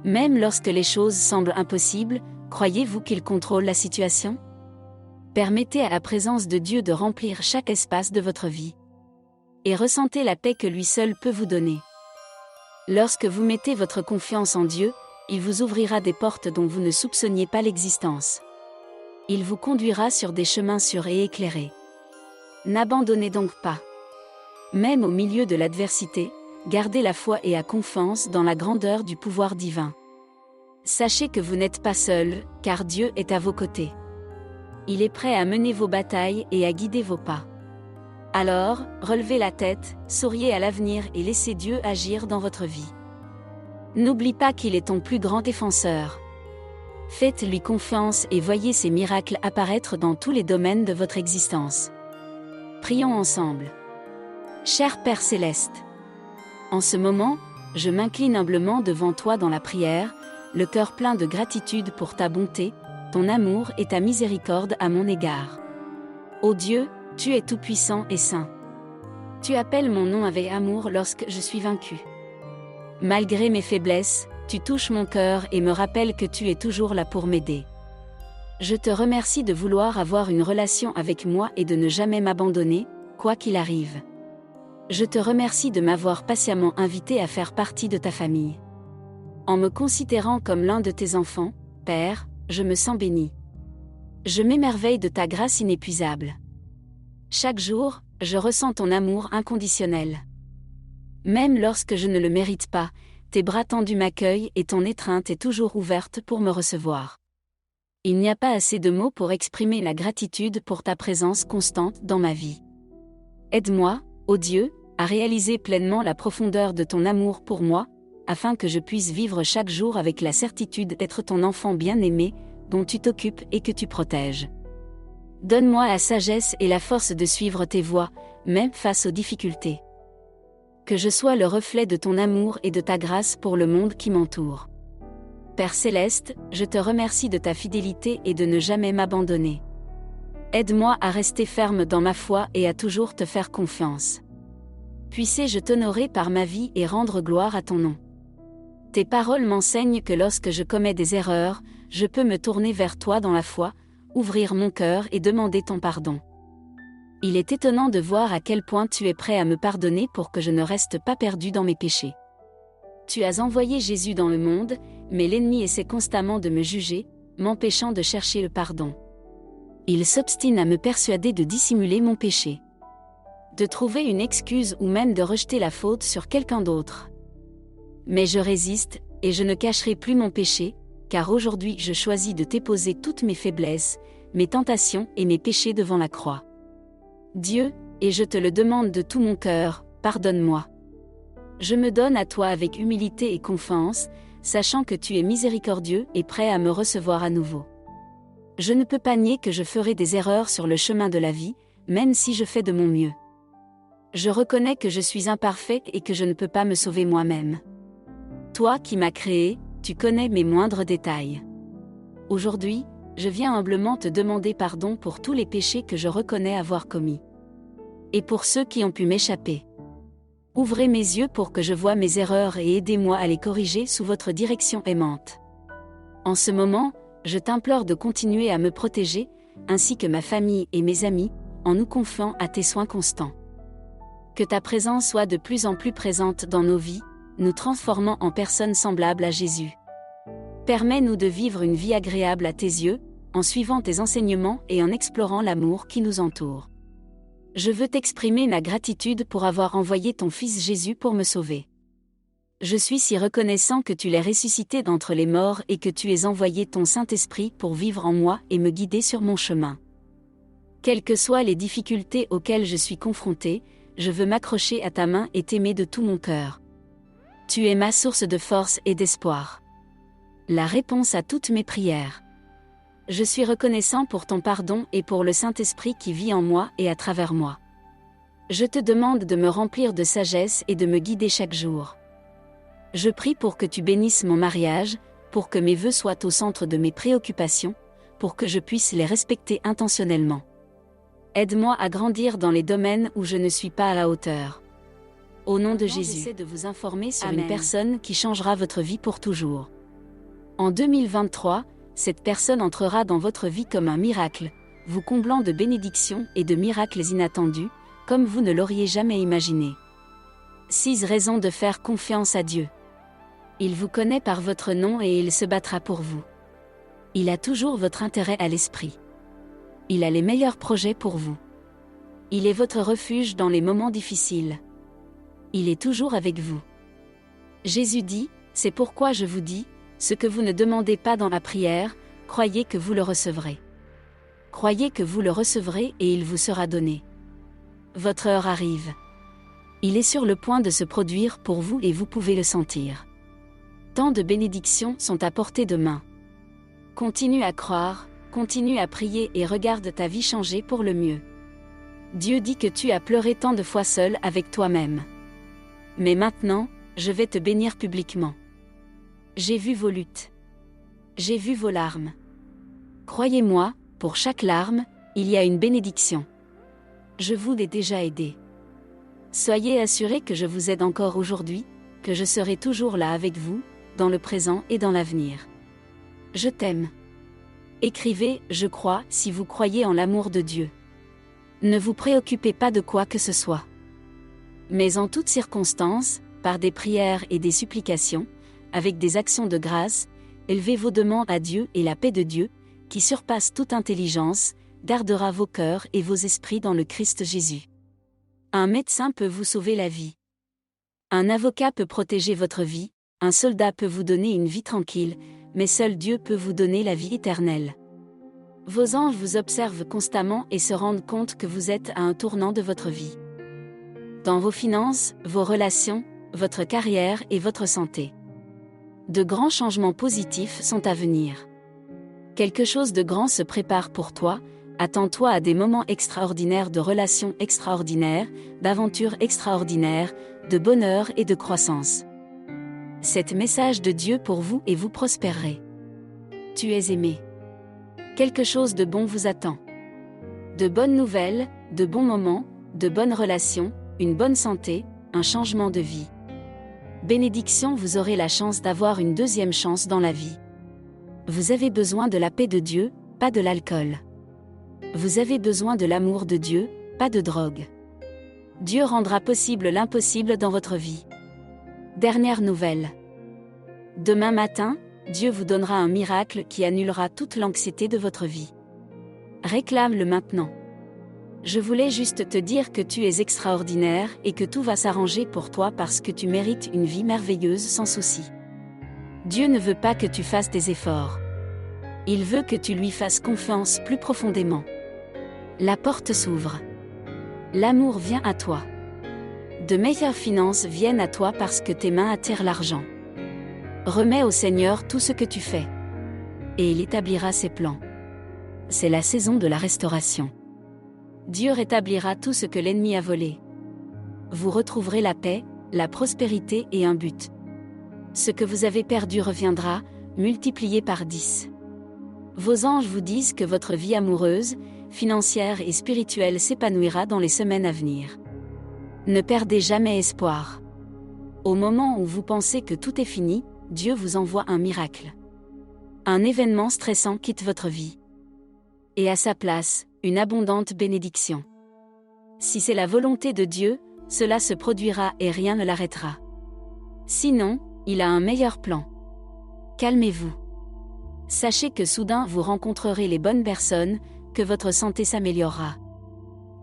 Même lorsque les choses semblent impossibles, croyez-vous qu'il contrôle la situation? Permettez à la présence de Dieu de remplir chaque espace de votre vie. Et ressentez la paix que lui seul peut vous donner. Lorsque vous mettez votre confiance en Dieu, il vous ouvrira des portes dont vous ne soupçonniez pas l'existence. Il vous conduira sur des chemins sûrs et éclairés. N'abandonnez donc pas. Même au milieu de l'adversité, gardez la foi et la confiance dans la grandeur du pouvoir divin. Sachez que vous n'êtes pas seul, car Dieu est à vos côtés. Il est prêt à mener vos batailles et à guider vos pas. Alors, relevez la tête, souriez à l'avenir et laissez Dieu agir dans votre vie. N'oublie pas qu'il est ton plus grand défenseur. Faites-lui confiance et voyez ses miracles apparaître dans tous les domaines de votre existence. Prions ensemble. Cher Père Céleste, en ce moment, je m'incline humblement devant toi dans la prière, le cœur plein de gratitude pour ta bonté, ton amour et ta miséricorde à mon égard. Ô Dieu, tu es tout-puissant et saint. Tu appelles mon nom avec amour lorsque je suis vaincu. Malgré mes faiblesses, tu touches mon cœur et me rappelles que tu es toujours là pour m'aider. Je te remercie de vouloir avoir une relation avec moi et de ne jamais m'abandonner, quoi qu'il arrive. Je te remercie de m'avoir patiemment invité à faire partie de ta famille. En me considérant comme l'un de tes enfants, Père, je me sens béni. Je m'émerveille de ta grâce inépuisable. Chaque jour, je ressens ton amour inconditionnel. Même lorsque je ne le mérite pas, tes bras tendus m'accueillent et ton étreinte est toujours ouverte pour me recevoir. Il n'y a pas assez de mots pour exprimer la gratitude pour ta présence constante dans ma vie. Aide-moi, ô Dieu, à réaliser pleinement la profondeur de ton amour pour moi, afin que je puisse vivre chaque jour avec la certitude d'être ton enfant bien-aimé, dont tu t'occupes et que tu protèges. Donne-moi la sagesse et la force de suivre tes voies, même face aux difficultés. Que je sois le reflet de ton amour et de ta grâce pour le monde qui m'entoure. Père Céleste, je te remercie de ta fidélité et de ne jamais m'abandonner. Aide-moi à rester ferme dans ma foi et à toujours te faire confiance. Puisse-je t'honorer par ma vie et rendre gloire à ton nom. Tes paroles m'enseignent que lorsque je commets des erreurs, je peux me tourner vers toi dans la foi, ouvrir mon cœur et demander ton pardon. Il est étonnant de voir à quel point tu es prêt à me pardonner pour que je ne reste pas perdu dans mes péchés. Tu as envoyé Jésus dans le monde, mais l'ennemi essaie constamment de me juger, m'empêchant de chercher le pardon. Il s'obstine à me persuader de dissimuler mon péché, de trouver une excuse ou même de rejeter la faute sur quelqu'un d'autre. Mais je résiste, et je ne cacherai plus mon péché, car aujourd'hui je choisis de déposer toutes mes faiblesses, mes tentations et mes péchés devant la croix. Dieu, et je te le demande de tout mon cœur, pardonne-moi. Je me donne à toi avec humilité et confiance, sachant que tu es miséricordieux et prêt à me recevoir à nouveau. Je ne peux pas nier que je ferai des erreurs sur le chemin de la vie, même si je fais de mon mieux. Je reconnais que je suis imparfait et que je ne peux pas me sauver moi-même. Toi qui m'as créé, tu connais mes moindres détails. Aujourd'hui, je viens humblement te demander pardon pour tous les péchés que je reconnais avoir commis. Et pour ceux qui ont pu m'échapper. Ouvrez mes yeux pour que je voie mes erreurs et aidez-moi à les corriger sous votre direction aimante. En ce moment, je t'implore de continuer à me protéger, ainsi que ma famille et mes amis, en nous confiant à tes soins constants. Que ta présence soit de plus en plus présente dans nos vies, nous transformant en personnes semblables à Jésus. Permets-nous de vivre une vie agréable à tes yeux, en suivant tes enseignements et en explorant l'amour qui nous entoure. Je veux t'exprimer ma gratitude pour avoir envoyé ton Fils Jésus pour me sauver. Je suis si reconnaissant que tu l'aies ressuscité d'entre les morts et que tu aies envoyé ton Saint-Esprit pour vivre en moi et me guider sur mon chemin. Quelles que soient les difficultés auxquelles je suis confronté, je veux m'accrocher à ta main et t'aimer de tout mon cœur. Tu es ma source de force et d'espoir. La réponse à toutes mes prières. Je suis reconnaissant pour ton pardon et pour le Saint-Esprit qui vit en moi et à travers moi. Je te demande de me remplir de sagesse et de me guider chaque jour. Je prie pour que tu bénisses mon mariage, pour que mes vœux soient au centre de mes préoccupations, pour que je puisse les respecter intentionnellement. Aide-moi à grandir dans les domaines où je ne suis pas à la hauteur. Au nom de Jésus, j'essaie de vous informer sur une personne qui changera votre vie pour toujours. En 2023, cette personne entrera dans votre vie comme un miracle, vous comblant de bénédictions et de miracles inattendus, comme vous ne l'auriez jamais imaginé. 6 raisons de faire confiance à Dieu. Il vous connaît par votre nom et il se battra pour vous. Il a toujours votre intérêt à l'esprit. Il a les meilleurs projets pour vous. Il est votre refuge dans les moments difficiles. Il est toujours avec vous. Jésus dit, c'est pourquoi je vous dis, ce que vous ne demandez pas dans la prière, croyez que vous le recevrez. Croyez que vous le recevrez et il vous sera donné. Votre heure arrive. Il est sur le point de se produire pour vous et vous pouvez le sentir. Tant de bénédictions sont à portée de main. Continue à croire, continue à prier et regarde ta vie changer pour le mieux. Dieu dit que tu as pleuré tant de fois seul avec toi-même. Mais maintenant, je vais te bénir publiquement. J'ai vu vos luttes. J'ai vu vos larmes. Croyez-moi, pour chaque larme, il y a une bénédiction. Je vous l'ai déjà aidé. Soyez assurés que je vous aide encore aujourd'hui, que je serai toujours là avec vous, dans le présent et dans l'avenir. Je t'aime. Écrivez « Je crois » si vous croyez en l'amour de Dieu. Ne vous préoccupez pas de quoi que ce soit. Mais en toutes circonstances, par des prières et des supplications, avec des actions de grâce, élevez vos demandes à Dieu et la paix de Dieu, qui surpasse toute intelligence, gardera vos cœurs et vos esprits dans le Christ Jésus. Un médecin peut vous sauver la vie. Un avocat peut protéger votre vie, un soldat peut vous donner une vie tranquille, mais seul Dieu peut vous donner la vie éternelle. Vos anges vous observent constamment et se rendent compte que vous êtes à un tournant de votre vie. Dans vos finances, vos relations, votre carrière et votre santé. De grands changements positifs sont à venir. Quelque chose de grand se prépare pour toi, attends-toi à des moments extraordinaires de relations extraordinaires, d'aventures extraordinaires, de bonheur et de croissance. C'est message de Dieu pour vous et vous prospérerez. Tu es aimé. Quelque chose de bon vous attend. De bonnes nouvelles, de bons moments, de bonnes relations, une bonne santé, un changement de vie. Bénédiction, vous aurez la chance d'avoir une deuxième chance dans la vie. Vous avez besoin de la paix de Dieu, pas de l'alcool. Vous avez besoin de l'amour de Dieu, pas de drogue. Dieu rendra possible l'impossible dans votre vie. Dernière nouvelle. Demain matin, Dieu vous donnera un miracle qui annulera toute l'anxiété de votre vie. Réclame-le maintenant. Je voulais juste te dire que tu es extraordinaire et que tout va s'arranger pour toi parce que tu mérites une vie merveilleuse sans souci. Dieu ne veut pas que tu fasses des efforts. Il veut que tu lui fasses confiance plus profondément. La porte s'ouvre. L'amour vient à toi. De meilleures finances viennent à toi parce que tes mains attirent l'argent. Remets au Seigneur tout ce que tu fais. Et il établira ses plans. C'est la saison de la restauration. Dieu rétablira tout ce que l'ennemi a volé. Vous retrouverez la paix, la prospérité et un but. Ce que vous avez perdu reviendra, multiplié par 10. Vos anges vous disent que votre vie amoureuse, financière et spirituelle s'épanouira dans les semaines à venir. Ne perdez jamais espoir. Au moment où vous pensez que tout est fini, Dieu vous envoie un miracle. Un événement stressant quitte votre vie. Et à sa place, une abondante bénédiction. Si c'est la volonté de Dieu, cela se produira et rien ne l'arrêtera. Sinon, il a un meilleur plan. Calmez-vous. Sachez que soudain vous rencontrerez les bonnes personnes, que votre santé s'améliorera.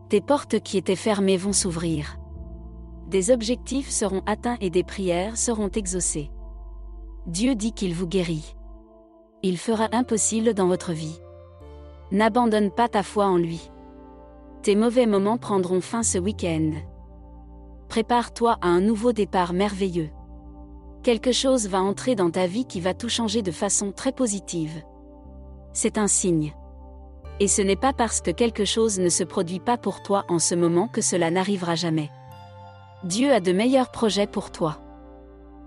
Des portes qui étaient fermées vont s'ouvrir. Des objectifs seront atteints et des prières seront exaucées. Dieu dit qu'il vous guérit. Il fera l'impossible dans votre vie. N'abandonne pas ta foi en lui. Tes mauvais moments prendront fin ce week-end. Prépare-toi à un nouveau départ merveilleux. Quelque chose va entrer dans ta vie qui va tout changer de façon très positive. C'est un signe. Et ce n'est pas parce que quelque chose ne se produit pas pour toi en ce moment que cela n'arrivera jamais. Dieu a de meilleurs projets pour toi.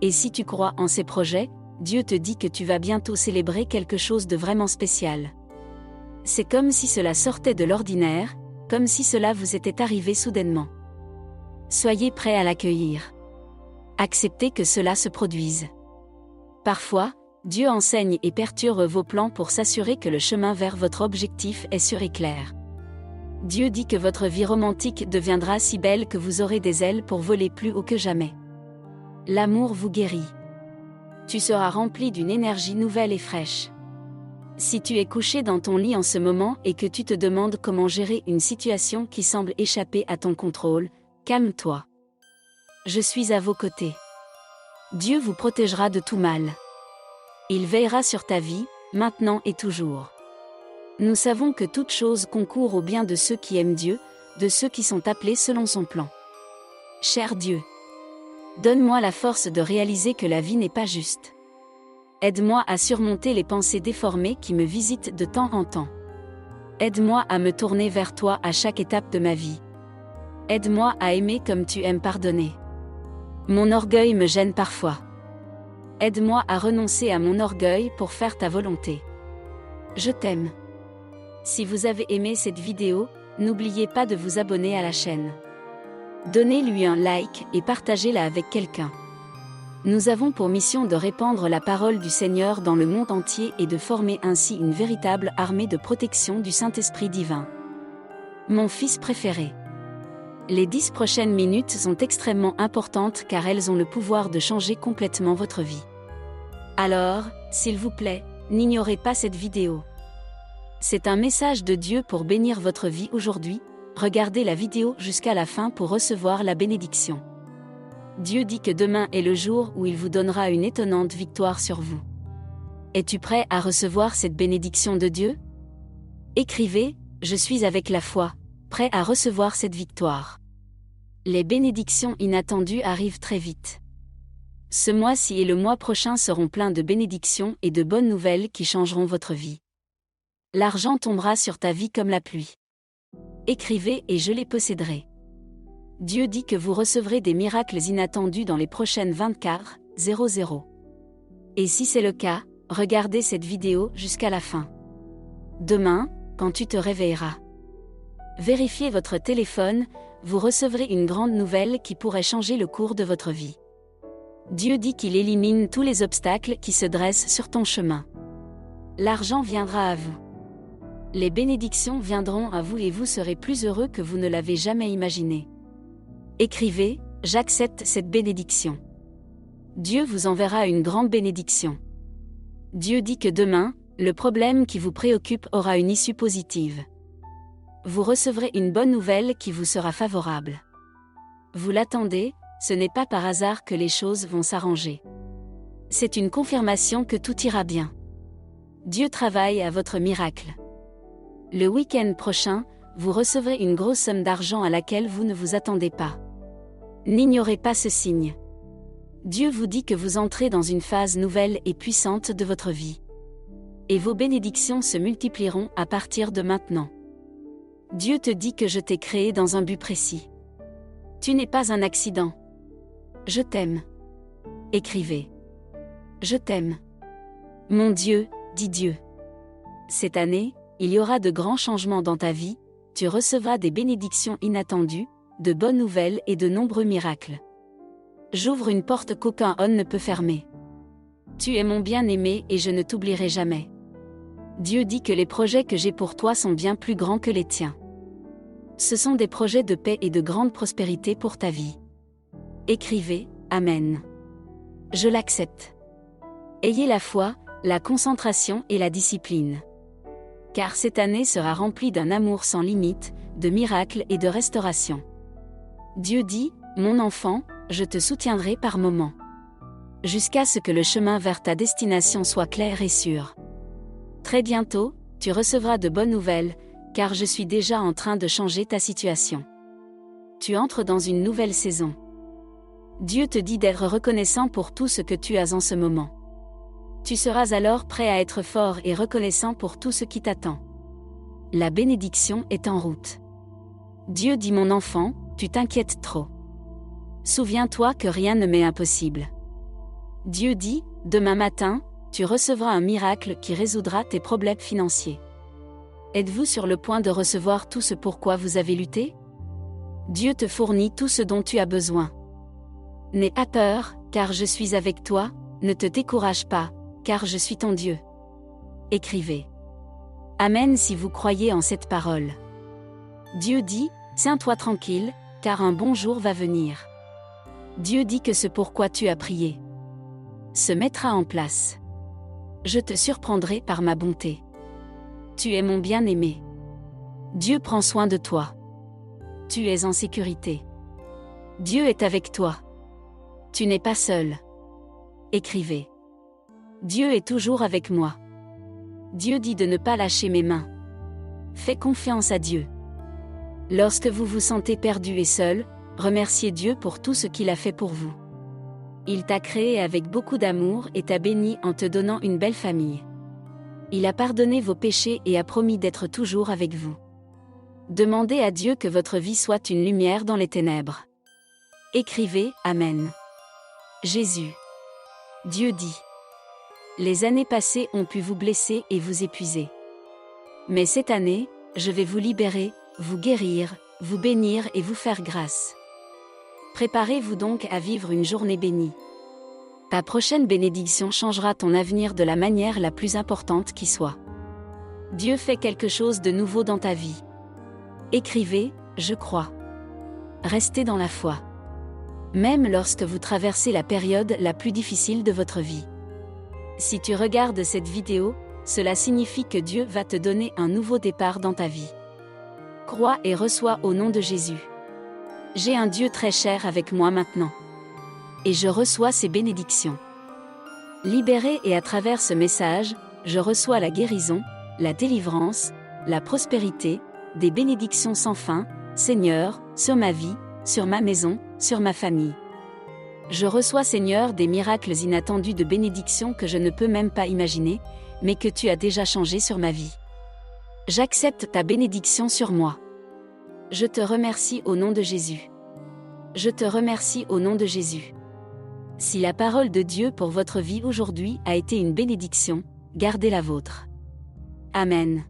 Et si tu crois en ces projets, Dieu te dit que tu vas bientôt célébrer quelque chose de vraiment spécial. C'est comme si cela sortait de l'ordinaire, comme si cela vous était arrivé soudainement. Soyez prêts à l'accueillir. Acceptez que cela se produise. Parfois, Dieu enseigne et perturbe vos plans pour s'assurer que le chemin vers votre objectif est sûr et clair. Dieu dit que votre vie romantique deviendra si belle que vous aurez des ailes pour voler plus haut que jamais. L'amour vous guérit. Tu seras rempli d'une énergie nouvelle et fraîche. Si tu es couché dans ton lit en ce moment et que tu te demandes comment gérer une situation qui semble échapper à ton contrôle, calme-toi. Je suis à vos côtés. Dieu vous protégera de tout mal. Il veillera sur ta vie, maintenant et toujours. Nous savons que toute chose concourt au bien de ceux qui aiment Dieu, de ceux qui sont appelés selon son plan. Cher Dieu, donne-moi la force de réaliser que la vie n'est pas juste. Aide-moi à surmonter les pensées déformées qui me visitent de temps en temps. Aide-moi à me tourner vers toi à chaque étape de ma vie. Aide-moi à aimer comme tu aimes pardonner. Mon orgueil me gêne parfois. Aide-moi à renoncer à mon orgueil pour faire ta volonté. Je t'aime. Si vous avez aimé cette vidéo, n'oubliez pas de vous abonner à la chaîne. Donnez-lui un like et partagez-la avec quelqu'un. Nous avons pour mission de répandre la parole du Seigneur dans le monde entier et de former ainsi une véritable armée de protection du Saint-Esprit divin. Mon fils préféré. Les 10 prochaines minutes sont extrêmement importantes car elles ont le pouvoir de changer complètement votre vie. Alors, s'il vous plaît, n'ignorez pas cette vidéo. C'est un message de Dieu pour bénir votre vie aujourd'hui. Regardez la vidéo jusqu'à la fin pour recevoir la bénédiction. Dieu dit que demain est le jour où il vous donnera une étonnante victoire sur vous. Es-tu prêt à recevoir cette bénédiction de Dieu? Écrivez, je suis avec la foi, prêt à recevoir cette victoire. Les bénédictions inattendues arrivent très vite. Ce mois-ci et le mois prochain seront pleins de bénédictions et de bonnes nouvelles qui changeront votre vie. L'argent tombera sur ta vie comme la pluie. Écrivez et je les posséderai. Dieu dit que vous recevrez des miracles inattendus dans les prochaines 24h00. Et si c'est le cas, regardez cette vidéo jusqu'à la fin. Demain, quand tu te réveilleras, vérifiez votre téléphone, vous recevrez une grande nouvelle qui pourrait changer le cours de votre vie. Dieu dit qu'il élimine tous les obstacles qui se dressent sur ton chemin. L'argent viendra à vous. Les bénédictions viendront à vous et vous serez plus heureux que vous ne l'avez jamais imaginé. Écrivez, j'accepte cette bénédiction. Dieu vous enverra une grande bénédiction. Dieu dit que demain, le problème qui vous préoccupe aura une issue positive. Vous recevrez une bonne nouvelle qui vous sera favorable. Vous l'attendez, ce n'est pas par hasard que les choses vont s'arranger. C'est une confirmation que tout ira bien. Dieu travaille à votre miracle. Le week-end prochain, vous recevrez une grosse somme d'argent à laquelle vous ne vous attendez pas. N'ignorez pas ce signe. Dieu vous dit que vous entrez dans une phase nouvelle et puissante de votre vie. Et vos bénédictions se multiplieront à partir de maintenant. Dieu te dit que je t'ai créé dans un but précis. Tu n'es pas un accident. Je t'aime. Écrivez. Je t'aime. Mon Dieu, dit Dieu. Cette année, il y aura de grands changements dans ta vie, tu recevras des bénédictions inattendues, de bonnes nouvelles et de nombreux miracles. J'ouvre une porte qu'aucun homme ne peut fermer. Tu es mon bien-aimé et je ne t'oublierai jamais. Dieu dit que les projets que j'ai pour toi sont bien plus grands que les tiens. Ce sont des projets de paix et de grande prospérité pour ta vie. Écrivez, Amen. Je l'accepte. Ayez la foi, la concentration et la discipline. Car cette année sera remplie d'un amour sans limite, de miracles et de restauration. Dieu dit, mon enfant, je te soutiendrai par moments. Jusqu'à ce que le chemin vers ta destination soit clair et sûr. Très bientôt, tu recevras de bonnes nouvelles, car je suis déjà en train de changer ta situation. Tu entres dans une nouvelle saison. Dieu te dit d'être reconnaissant pour tout ce que tu as en ce moment. Tu seras alors prêt à être fort et reconnaissant pour tout ce qui t'attend. La bénédiction est en route. Dieu dit mon enfant, tu t'inquiètes trop. Souviens-toi que rien ne m'est impossible. Dieu dit, demain matin, tu recevras un miracle qui résoudra tes problèmes financiers. Êtes-vous sur le point de recevoir tout ce pourquoi vous avez lutté? Dieu te fournit tout ce dont tu as besoin. N'aie pas peur, car je suis avec toi, ne te décourage pas, car je suis ton Dieu. Écrivez. Amen si vous croyez en cette parole. Dieu dit, tiens-toi tranquille, car un bon jour va venir. Dieu dit que ce pourquoi tu as prié se mettra en place. Je te surprendrai par ma bonté. Tu es mon bien-aimé. Dieu prend soin de toi. Tu es en sécurité. Dieu est avec toi. Tu n'es pas seul. Écrivez. Dieu est toujours avec moi. Dieu dit de ne pas lâcher mes mains. Fais confiance à Dieu. Lorsque vous vous sentez perdu et seul, remerciez Dieu pour tout ce qu'il a fait pour vous. Il t'a créé avec beaucoup d'amour et t'a béni en te donnant une belle famille. Il a pardonné vos péchés et a promis d'être toujours avec vous. Demandez à Dieu que votre vie soit une lumière dans les ténèbres. Écrivez, Amen. Jésus. Dieu dit. Les années passées ont pu vous blesser et vous épuiser. Mais cette année, je vais vous libérer, vous guérir, vous bénir et vous faire grâce. Préparez-vous donc à vivre une journée bénie. Ta prochaine bénédiction changera ton avenir de la manière la plus importante qui soit. Dieu fait quelque chose de nouveau dans ta vie. Écrivez, je crois. Restez dans la foi. Même lorsque vous traversez la période la plus difficile de votre vie. Si tu regardes cette vidéo, cela signifie que Dieu va te donner un nouveau départ dans ta vie. Crois et reçois au nom de Jésus. J'ai un Dieu très cher avec moi maintenant. Et je reçois ses bénédictions. Libéré et à travers ce message, je reçois la guérison, la délivrance, la prospérité, des bénédictions sans fin, Seigneur, sur ma vie, sur ma maison, sur ma famille. Je reçois, Seigneur, des miracles inattendus de bénédictions que je ne peux même pas imaginer, mais que tu as déjà changé sur ma vie. J'accepte ta bénédiction sur moi. Je te remercie au nom de Jésus. Je te remercie au nom de Jésus. Si la parole de Dieu pour votre vie aujourd'hui a été une bénédiction, gardez la vôtre. Amen.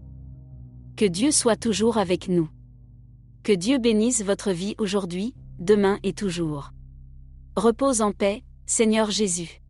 Que Dieu soit toujours avec nous. Que Dieu bénisse votre vie aujourd'hui, demain et toujours. Repose en paix, Seigneur Jésus.